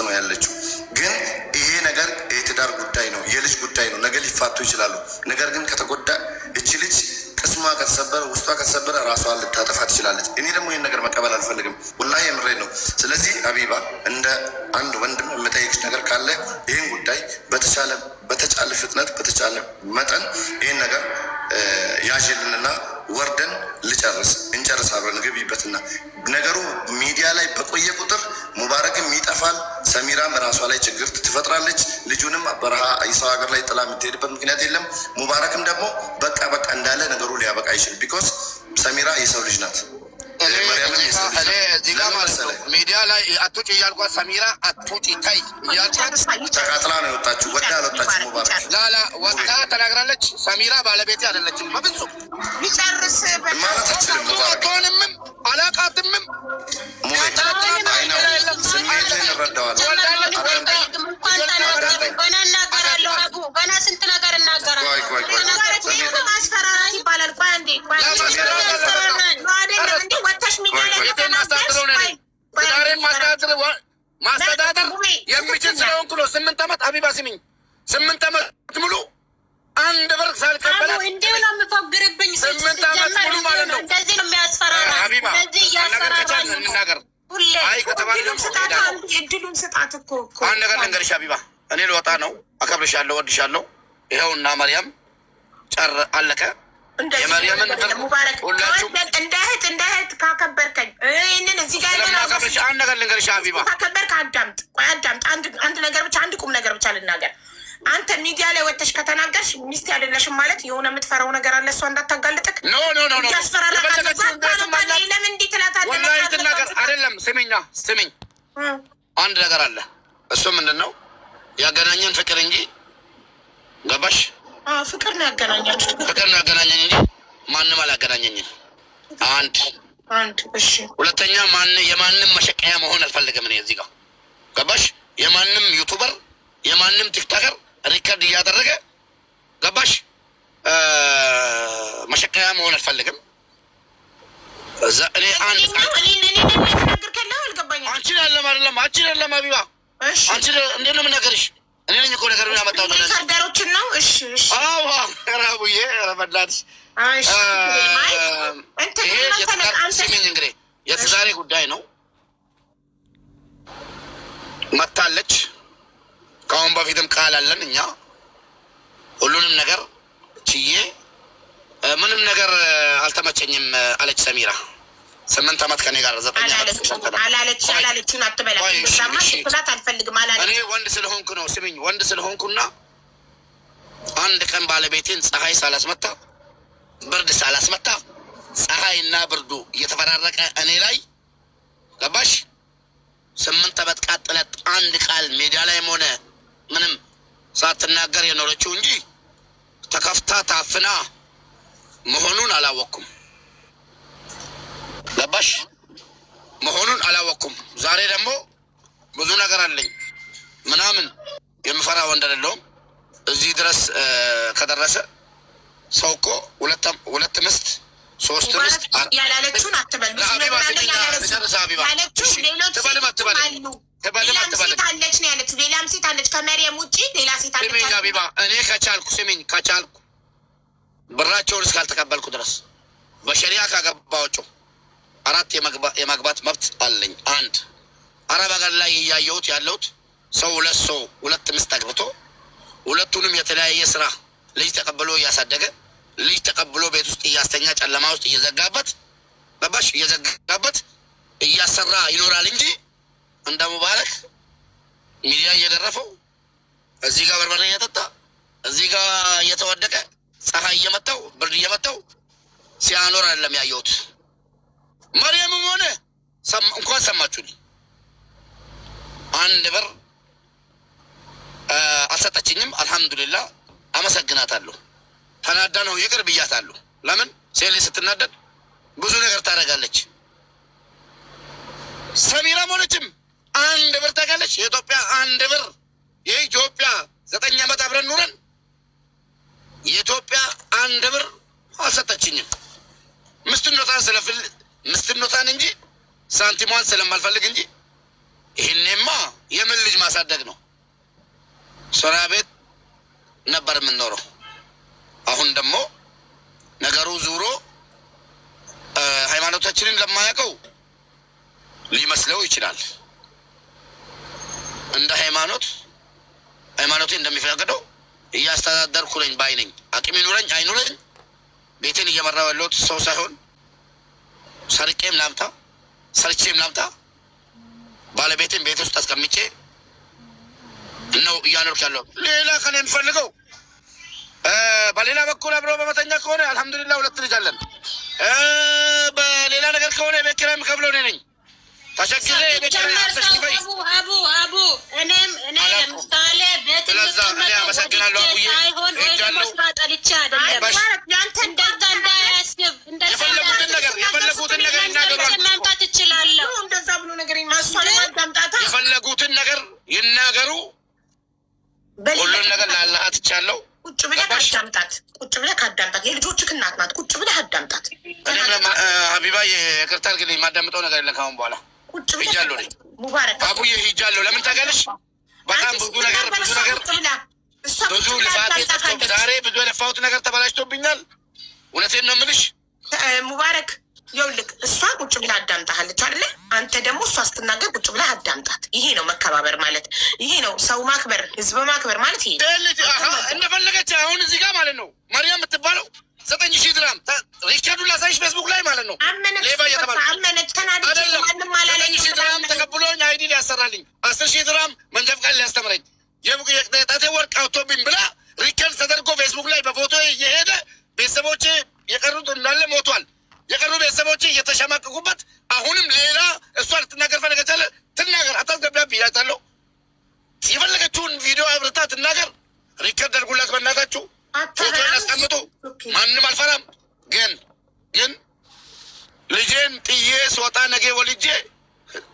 ነው ያለችው። ግን ይሄ ነገር የትዳር ጉዳይ ነው፣ የልጅ ጉዳይ ነው። ነገ ሊፋቱ ይችላሉ። ነገር ግን ከተጎዳ እቺ ልጅ ቅስሟ ከተሰበረ፣ ውስጧ ከተሰበረ ራሷን ልታጠፋ ትችላለች። እኔ ደግሞ ይህን ነገር መቀበል አልፈልግም። ወላሂ የምሬን ነው። ስለዚህ ሀቢባ እንደ አንድ ወንድም የምጠይቅሽ ነገር ካለ ይህን ጉዳይ በተቻለ ፍጥነት በተቻለ መጠን ይህን ነገር ያዥልንና ወርደን እንጨርስ አብረን ግቢበትና ነገሩ ሚዲያ ላይ በቆየ ቁጥር ሙባረክም ይጠፋል፣ ሰሚራም ራሷ ላይ ችግር ትፈጥራለች። ልጁንም በረሃ የሰው ሀገር ላይ ጥላ የምትሄድበት ምክንያት የለም። ሙባረክም ደግሞ በቃ እንዳለ ነገሩ ሊያበቃ ይችል። ቢኮዝ ሰሚራ የሰው ልጅ ናት። ሚዲያ ላይ አትውጭ እያልኳት ሰሚራ አትውጭ ታይ እያልኳት ተቃጥላ ነው የወጣችው። ወዳ አልወጣችም። ሙባረክ ላላ ወጣ ተናግራለች። ሰሚራ ባለቤቴ አይደለችም። በብዙ ሊጨርስ ማለት አችልም። አትሆንምም፣ አላቃትምም። ስሜትን እረዳዋለሁ። ገና ስንት ነገር እናገራለሁ። ማስፈራራት ይባላል። ማስተዳደር የሚችል ስለሆንኩ ነው። 8 ዓመት ሀቢባ ስሚኝ፣ 8 ዓመት ሙሉ አንድ ብር ሳልቀበላት እንዲሁ ነው የምፎግርብኝ። 8 ዓመት ሙሉ ማለት ነው። እንደዚህ ነው የሚያስፈራራ። ሀቢባ ነገር ከቻልን እንናገር። አይ ከተባለ እድሉን ስጣት እኮ አንድ ነገር ልንገርሽ ሀቢባ፣ እኔ ልወጣ ነው። አከብርሻለሁ፣ ወድሻለሁ። ይኸውና መርያም ጨር አለቀ። የመርያምን ሙባረክ እንደ እህት ካከበርከኝ ይህንን እዚህ ጋር ለማከብርሽ አንድ ነገር ልንገርሽ ሀቢባ፣ ካከበርክ አዳምጥ። አንድ ነገር ብቻ አንድ ቁም ነገር ብቻ ልናገር። አንተ ሚዲያ ላይ ወጥተሽ ከተናገርሽ ሚስት አይደለሽም ማለት የሆነ የምትፈራው ነገር አለ። እሷ እንዳታጋልጥክ ኖ ለምን እንዲህ ትላታለህ? ወላሂ ትናገር አይደለም። ስሚኝ አንድ ነገር አለ። እሱ ምንድን ነው? ያገናኘን ፍቅር እንጂ ገባሽ? ፍቅር ነው ያገናኛችሁ። ፍቅር ነው ያገናኘኝ እንጂ ማንም አላገናኘኝም። አንድ እሺ። ሁለተኛ የማንም መሸቀያ መሆን አልፈልግም እኔ እዚህ ጋር ገባሽ? የማንም ዩቱበር የማንም ቲክቶከር ሪከርድ እያደረገ ገባሽ? መሸቀያ መሆን አልፈልግም። እኔ አንቺ አይደለም ሀቢባ፣ አንቺ እንዴት ነው የምናገርሽ? እኔ ነኝ እኮ ነገሩን ያመጣሁት። ሪከርደሮችን ነው። እሺ አዎ ራቡዬ ረበላትሽ። ስሚኝ እንግዲህ የትዛሬ ጉዳይ ነው። መታለች። ከአሁን በፊትም ቃል አለን እኛ ሁሉንም ነገር ችዬ ምንም ነገር አልተመቸኝም አለች ሰሚራ። 8 ዓመት ከኔ ጋር 9 ዓመት አላለችን አትበላ። እኔ ወንድ ስለሆንኩ ነው። ስሚኝ ወንድ ስለሆንኩና አንድ ቀን ባለቤቴን ፀሐይ ሳላስመታ ብርድ ሳላስመታ ፀሐይና ብርዱ እየተፈራረቀ እኔ ላይ ገባሽ 8 ዓመት ቃጥለት አንድ ቃል ሜዲያ ላይም ሆነ ምንም ሳትናገር የኖረችው እንጂ ተከፍታ ታፍና መሆኑን አላወቅኩም። ገባሽ መሆኑን አላወቅኩም። ዛሬ ደግሞ ብዙ ነገር አለኝ ምናምን የምፈራ ወንድ አይደለሁም። እዚህ ድረስ ከደረሰ ሰው እኮ ሁለት ምስት 3 ምስት ያላለችውን አትበል። ሌላም ሴት አለች ነው ያለችው። ሌላም ሴት አለች ከመርየም ውጭ ሌላ ሴት አለች። ሀቢባ እኔ ከቻልኩ ብራቸውን እስካልተቀበልኩ ድረስ በሸሪያ ካገባቸው 4 የማግባት መብት አለኝ። 1 አረብ ሀገር ላይ እያየሁት ያለሁት ሰው 2 ምስት አግብቶ ሁለቱንም የተለያየ ስራ ልጅ ተቀብሎ እያሳደገ ልጅ ተቀብሎ ቤት ውስጥ እያስተኛ ጨለማ ውስጥ እየዘጋበት በባሽ እየዘጋበት እያሰራ ይኖራል እንጂ እንደ ሙባረክ ሚዲያ እየገረፈው እዚህ ጋር በርበሬ እየጠጣ እዚህ ጋር እየተወደቀ ፀሐይ እየመታው ብርድ እየመታው ሲያኖር አይደለም ያየሁት። መርየምም ሆነ እንኳን ሰማችሁኝ 1 ብር አልሰጠችኝም። አልሐምዱሊላህ አመሰግናታለሁ። ተናዳ ነው ይቅር ብያታለሁ። ለምን ሴሌ ስትናደድ ብዙ ነገር ታደርጋለች። ሰሚራም ሆነችም 1 ብር ታውቃለች። የኢትዮጵያ 1 ብር የኢትዮጵያ 9 ዓመት አብረን ኑረን የኢትዮጵያ 1 ብር አልሰጠችኝም። ምስትኖታን እንጂ ሳንቲሟን ስለማልፈልግ እንጂ ይህኔማ የምን ልጅ ያሳደግነው ስራ ቤት ነበር የምንኖረው። አሁን ደግሞ ነገሩ ዙሮ ሃይማኖታችንን ለማያውቀው ሊመስለው ይችላል። እንደ ሃይማኖቴ እንደሚፈቅደው እያስተዳደርኩ ነኝ ባይ ነኝ። አቅም ይኑረኝ አይኑረኝ ቤቴን እየመራው ያለሁት ሰው ሳይሆን ሰርቼም ላምጣ ባለቤቴን ቤት ውስጥ አስቀምጬ ነው እያኖርኩ ያለው። ሌላ ከኔ የሚፈልገው በሌላ በኩል አብሮ በመተኛ ከሆነ አልሐምዱሊላህ 2 ልጅ አለን። በሌላ ነገር ከሆነ ቤት ኪራይ የምከፍለው እኔ ነኝ። ተሸክሬ ቤት ኪራይ አቡ እኔም ለምሳሌ ቤት እኔ አመሰግናለሁ አቡዬ ሄጃለሁ። የፈለጉትን ነገር ይናገሩ። ሁሉን ነገር ለአላህ ትቻለሁ። ቁጭ ብለህ ካዳምጣት የልጆችህ እናት ናት። ቁጭ ብለህ አዳምጣት። ሀቢባ ይቅርታ አድርግልኝ፣ የማዳምጠው ነገር የለ ካሁን በኋላ ሂጃለሁ። ሙባረክ አቡዬ ሂጃለሁ። ለምን ታውቂያለሽ? በጣም ብዙ ልፋቴ ጠፍቶ ዛሬ ብዙ የለፋሁት ነገር ተበላሽቶብኛል። እውነቴን ነው የምልሽ ሙባረክ። ይኸውልህ እሷ ቁጭ ብላ አዳምጣሃለች አይደለ? አንተ ደግሞ እሷ ስትናገር ቁጭ ብላ አዳምጣት። ይሄ ነው መከባበር ማለት፣ ይሄ ነው ሰው ማክበር፣ ህዝብ ማክበር ማለት ይሄ እንደፈለገች አሁን እዚህ ጋር ማለት ነው ማርያም የምትባለው 9,000 ድራም ሪቻርዱ ላሳይሽ ፌስቡክ ላይ ማለት ነው። ሌባ እየተባለ አይደለም 9,000 ድራም ተቀብሎኝ አይዲ ሊያሰራልኝ 10,000 ድራም መንጃ ፈቃድ ሊያስተምረኝ የጣቴ ወርቅ አውቶብኝ ብላ ሪቻርድ ተደርጎ ፌስቡክ ላይ በፎቶ እየሄደ ቤተሰቦቼ የቀሩት እንዳለ ሞቷል። የቀሩ ቤተሰቦቼ እየተሸማቀቁበት አሁንም ሌላ እሷ ልትናገር ፈለገቻለ ትናገር። አታስገቢያ ብያታለሁ። የፈለገችውን ቪዲዮ አብርታ ትናገር። ሪከርድ አድርጉላት በእናታችሁ። ፎቶን አስቀምጡ። ማንም አልፈራም። ግን ልጄን ጥዬ ስወጣ ነገ ወልጄ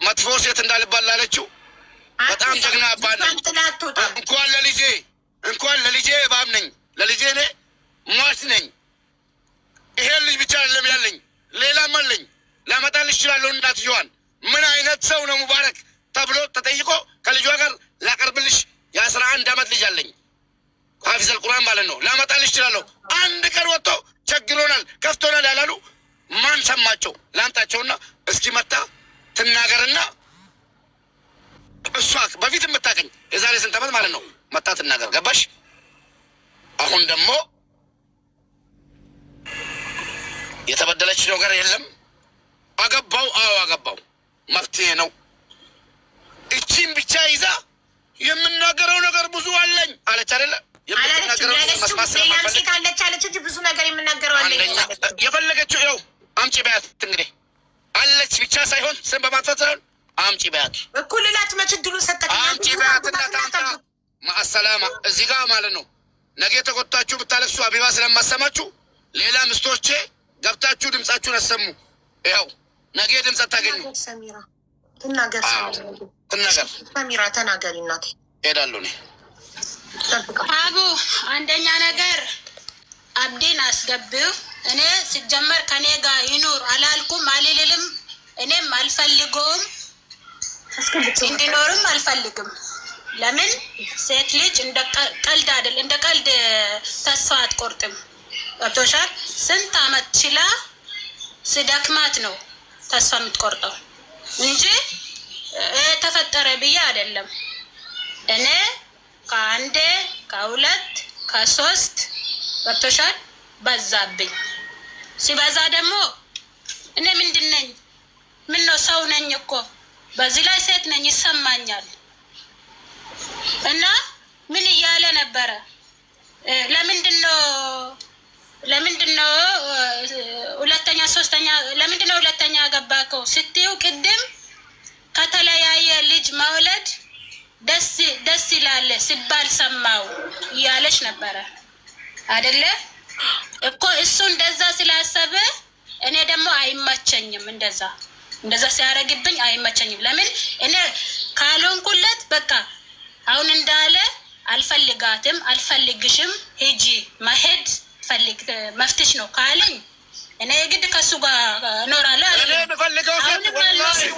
መጥፎ ሴት እንዳልባል ላለችው በጣም ጀግና አባት ነኝ። እንኳን ለልጄ እባብ ነኝ። ለልጄ እኔ ሟች ነኝ። ይሄን ልጅ ብቻ አይደለም ያለኝ ሌላም አለኝ። ላመጣልሽ እችላለሁ። እናትየዋን ምን አይነት ሰው ነው ሙባረክ ተብሎ ተጠይቆ ከልጇ ጋር ላቀርብልሽ የ11 ዓመት ልጅ አለኝ። ሐፊዘል ቁርአን ማለት ነው። ላመጣልሽ እችላለሁ። አንድ ቀን ወጥቶ ቸግሮናል ከፍቶናል ያላሉ ማን ሰማቸው? ላምጣቸውና እስኪ መጣ ትናገርና እሷ በፊት የምታቀኝ የዛሬ ስንት ዓመት ማለት ነው መጣ ትናገር። ገባሽ? አሁን ደግሞ የተበደለች ነገር የለም። አገባው አገባው መፍትሄ ነው። እቺን ብቻ ይዛ የምናገረው ነገር ብዙ አለኝ አለች አይደለ? የምናገረው ብዙ ነገር የምናገረው አለኝ። የፈለገችው ይኸው አምጪ በያት። እንግዲህ አለች ብቻ ሳይሆን ስም በማጥፋት ሳይሆን አምጪ በያት። እኩልላት መች ድሉ ሰጠች። አምጪ በያት እና ታምጣ ማሰላማ እዚህ ጋር ማለት ነው። ነገ ተቆጣችሁ ብታለቅሱ አቢባ ስለማሰማችሁ ሌላ ምስቶቼ ገብታችሁ ድምጻችሁን አሰሙ። ያው ነገ ድምጽ አታገኙ። ትናገር ሰሚራ ተናገሪ እናቴ። ሄዳለሁ እኔ አቡ። አንደኛ ነገር አብዲን አስገቢው። እኔ ሲጀመር ከኔ ጋር ይኑር አላልኩም አልልልም። እኔም አልፈልገውም እንዲኖርም አልፈልግም። ለምን ሴት ልጅ እንደ ቀልድ አይደል፣ እንደ ቀልድ ተስፋ አትቆርጥም። ገብቶሻል? ስንት አመት ችላ ስደክማት ነው ተስፋ የምትቆርጠው እንጂ ተፈጠረ ብዬ አይደለም። እኔ ከአንዴ ከሁለት ከሶስት ገብቶሻል በዛብኝ። ሲበዛ ደግሞ እኔ ምንድን ነኝ? ምን ነው ሰው ነኝ እኮ በዚህ ላይ ሴት ነኝ ይሰማኛል። እና ምን እያለ ነበረ? ለምንድነው ሁለተኛ ሶስተኛ ለምንድነው ሁለተኛ ገባከው ስትዩ ቅድም ከተለያየ ልጅ መውለድ ደስ ይላል ሲባል ሰማው እያለች ነበረ አይደለ እኮ። እሱ እንደዛ ስላሰበ እኔ ደግሞ አይመቸኝም። እንደዛ ሲያረግብኝ አይመቸኝም። ለምን እኔ ካልሆንኩለት በቃ አሁን እንዳለ አልፈልጋትም፣ አልፈልግሽም፣ ሂጂ መሄድ ፈልግ መፍትሽ ነው ካለኝ እኔ የግድ ከሱ ጋር እኖራለሁ። እኔ የምፈልገው ሴት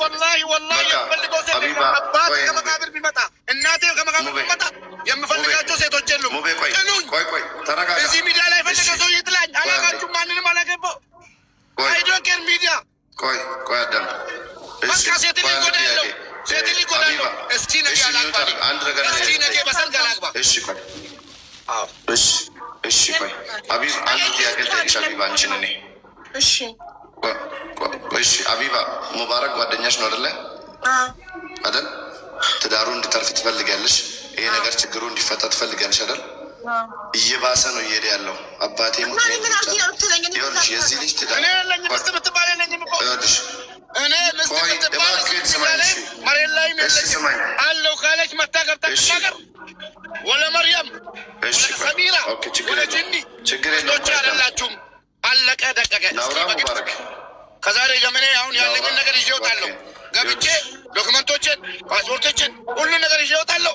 ወላሂ የምፈልገው ሴት አባት ከመቃብር ቢመጣ እናቴ ጋር መጣ የምፈልጋቸው ሴቶች የሉም። ቆይ ተረጋጋ። እዚህ ሚዲያ ላይ ፈለገ ሰው ይጥላኝ። አላቃችሁ ማንንም አላገባው። አይዶንኬር ሚዲያ ቆይ አዳም በቃ ሴት ሊጎዳለው እስኪ ነገ አላግባ እስኪ ነገ በሰርግ አላግባ። እሺ ቆይ አቢብ አንድ ጥያቄ ልጠይቅሽ አቢባ አንቺን እኔ እሺ አቢባ ሙባረክ ጓደኛሽ ነው አይደለ አይደል? ትዳሩ እንዲተርፍ ትፈልጊያለሽ? ይሄ ነገር ችግሩ እንዲፈታ ትፈልጊያለሽ አይደል? እየባሰ ነው እየሄደ ያለው። አባቴ ይኸውልሽ የዚህ ልጅ ትዳር ምስት ምትባል ይኸውልሽ እኔ ምስት ምትባል መሬት ላይ አለው ካለች መታ ገብታ ነገር ወለ መርያም ወለ ሰሚራ ወለ ጅኒ ምስቶች አይደላችሁም። አለቀ ደቀቀ። ሙባረክ ከዛሬ ጀምሬ አሁን ያለኝን ነገር ይዤ እወጣለሁ። ገብቼ ዶክመንቶችን፣ ፓስፖርቶችን ሁሉ ነገር ይዤ እወጣለሁ።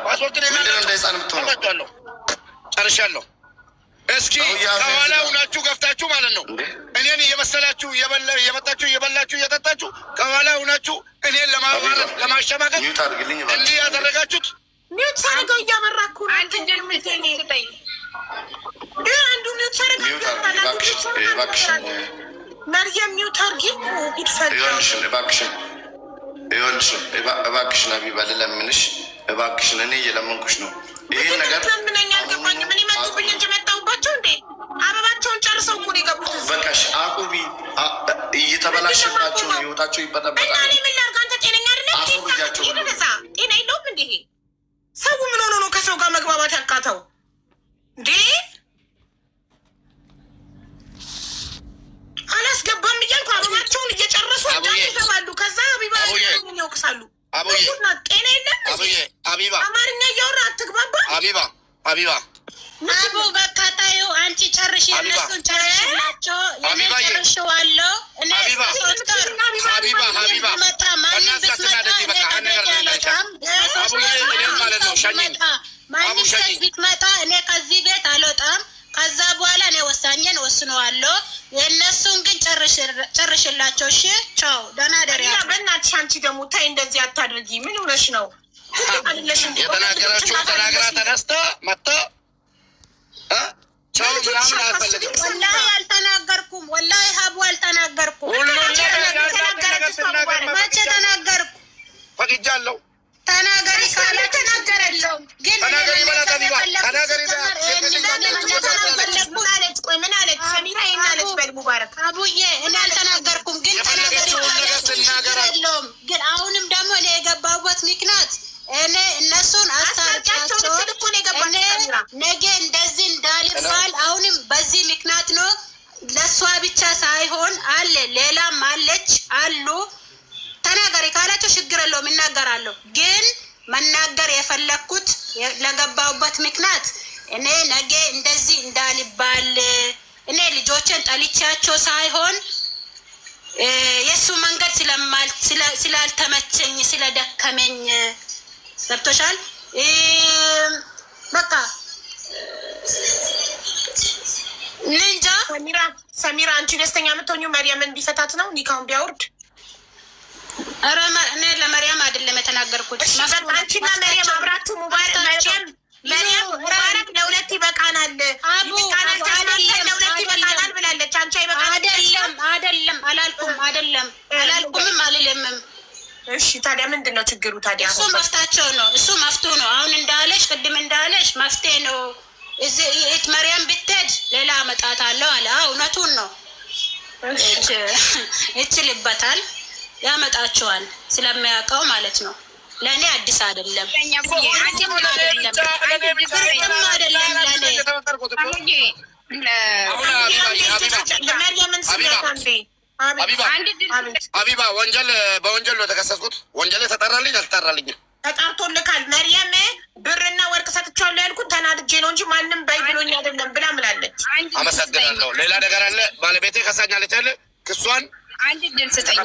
ፓስፖርትን የማለሁ ጨርሻለሁ። እስኪ ከኋላ ሁናችሁ ገፍታችሁ ማለት ነው እኔን እየመሰላችሁ እየመጣችሁ እየበላችሁ እየጠጣችሁ ከኋላ ሁናችሁ እኔን ለማባረር ለማሸማቀቅ እንዲህ ያደረጋችሁት ሚውት ሳርገው እያመራኩ አንድ እንደምትኝ አንዱ ሚውት ሳርገው መርየም ሚውት አርጊ ይድፈል። ይኸውልሽን እባክሽን አቢባ ልለምንሽ እባክሽን፣ እኔ እየለመንኩሽ ነው። ይሄን ነገር ለምነኛ አልገባኝ። ምን ይመጡብኝ እንጂ መጣሁባቸው እንዴ? አበባቸውን ጨርሰው እኮ ነው የገቡት። በቃሽ አቁቢ። እየተበላሽባቸው ነው፣ ህይወታቸው ይበጠበጣል። እና እኔ ምን ላድርግ? አንተ ጤነኛ አይደለም። አስወግጃቸው። ጤና የለውም እንዴ? ሰው ምን ሆኖ ነው ከሰው ጋር መግባባት ያቃተው እንዴ? አላስገባም እያልኩ አበባቸውን እየጨረሱ ይገባሉ። ከዛ አቢባ ይወቅሳሉ። ጤና የለም። አማርኛ እያወራ አትግባባ። አቢባ አቡ በቃ ታዩ። አንቺ ጨርሽ፣ የእነሱን ጨርሽላቸው። እኔ ጨርሽዋለሁ። እኔ ማንም ሴት ቢትመጣ እኔ ከዚህ ቤት አልወጣም። ከዛ በኋላ እኔ ወሳኝን ወስነዋለሁ። የእነሱን ግን ጨርሽላቸው። እሺ ቻው፣ ደህና ደሪያ። በእናትሽ አንቺ ደግሞ ታይ እንደዚህ አታድርጊ። ምን ሆነሽ ነው? የተናገራችሁ ተናግራ ተነስታ መጣ ቻው ምናምን አልፈልግም። ወላሂ አልተናገርኩም። ወላሂ ሀቡ አልተናገርኩም። መቼ ተናገርኩ? ፈቅጃለሁ። ተናገሪ ካለ ተናገረለውም ግን ተናገሪ ማለት አቢባ ተናገሪ ምን አለች ሰሚራ? ይሄን አለች በል ሙባረክ አቡዬ እኔ አልተናገርኩም፣ ግን ተናገረለውም። ግን አሁንም ደግሞ እኔ የገባሁበት ምክንያት እኔ እነሱን አስታርቃቸው ነገ እንደዚህ እንዳልባል አሁንም በዚህ ምክንያት ነው። ለእሷ ብቻ ሳይሆን አለ ሌላም አለች አሉ። ተናገሪ ካላቸው ችግር የለውም እናገራለሁ። ግን መናገር የፈለግኩት ለገባሁበት ምክንያት እኔ ነገ እንደዚህ እንዳልባል እኔ ልጆችን ጠልቻቸው ሳይሆን የእሱ መንገድ ስላልተመቸኝ ስለደከመኝ ገብቶሻል። በቃ እንጃ። ሰሚራ አንቺ ደስተኛ የምትሆኚው መርየምን ቢፈታት ነው ኒካውን ቢያወርድ? ኧረ እኔ ለመርያም አይደለም የተናገርኩት። አንቺና መርየም አብራችሁ ሙባረክ መርየም ሙባረክ ለሁለት ይበቃናል ለሁለት ይበቃናል ብላለች። አንቺ አይደለም አላልኩምም አልልምም። እሺ ታዲያ ምንድን ነው ችግሩ ታዲያ? እሱ መፍታቸው ነው። እሱ መፍቱ ነው። አሁን እንዳለሽ ቅድም እንዳለሽ መፍትሄ ነው። እዚህ መርያም ብትሄድ ሌላ አመጣታለሁ አለ። እውነቱን ነው። ይችልበታል፣ ያመጣቸዋል ስለሚያውቀው ማለት ነው። ለእኔ አዲስ አይደለም። አቢባ በወንጀል ነው የተከሰስኩት። ወንጀል ተጠራልኝ አልተጠራልኝም? ተጣርቶልካል። መርየም ብርና ወርቅ ሰጥቻለሁ ያልኩት ተናድጄ ነው እንጂ ማንም በይ ብሎኝ አይደለም ብላ ምላለች። አመሰግናለሁ። ሌላ ነገር አለ። ባለቤቴ ከሳኛለች አለ ክሷን አንድ ድል ስጠኝ።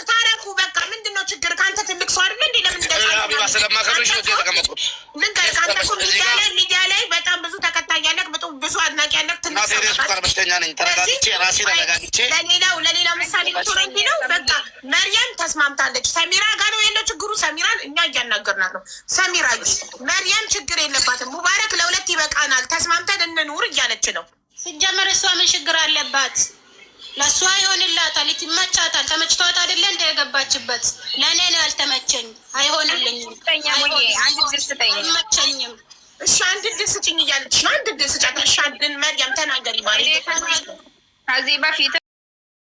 ታረቁ በቃ። ምንድን ነው ችግር? ከአንተ ትልቅ ሰው አይደለ እንዴ? ለምን አቢባ ስለማከብርሽ ነው የተቀመጥኩት። ምን ከአንተ እኮ ሚዲያ ላይ በጣም ብዙ ተከታይ ያለህ ብዙ አድናቂ ያለህ ትልቅ ሰው ነው። ሱካር በሽተኛ ነኝ። ተረጋግቼ ራሴ ተረጋግቼ ለሌላው ምሳሌ ብትሆነኝ ነው። በቃ መርየም ተስማምታለች። ሰሚራ ጋር ነው ያለው ችግሩ። ሰሚራን እኛ እያናገ እያነጋገርናት ነው። ሰሚራዬ መርያም ችግር የለባትም። ሙባረክ ለሁለት ይበቃናል፣ ተስማምተን እንኑር እያለች ነው። ሲጀመር እሷ ምን ችግር አለባት? ለእሷ ይሆንላታል፣ ይመቻታል። ተመችቷት አይደለ እንደ የገባችበት። ለእኔ ነው ያልተመቸኝ። አይሆንልኝም፣ አይመቸኝም። እሺ አንድ ድል ስጭኝ እያለች ነው። አንድ ድል ስጫት። እሺ አንድን መርያም ተናገሪ ማለት ከዚህ በፊት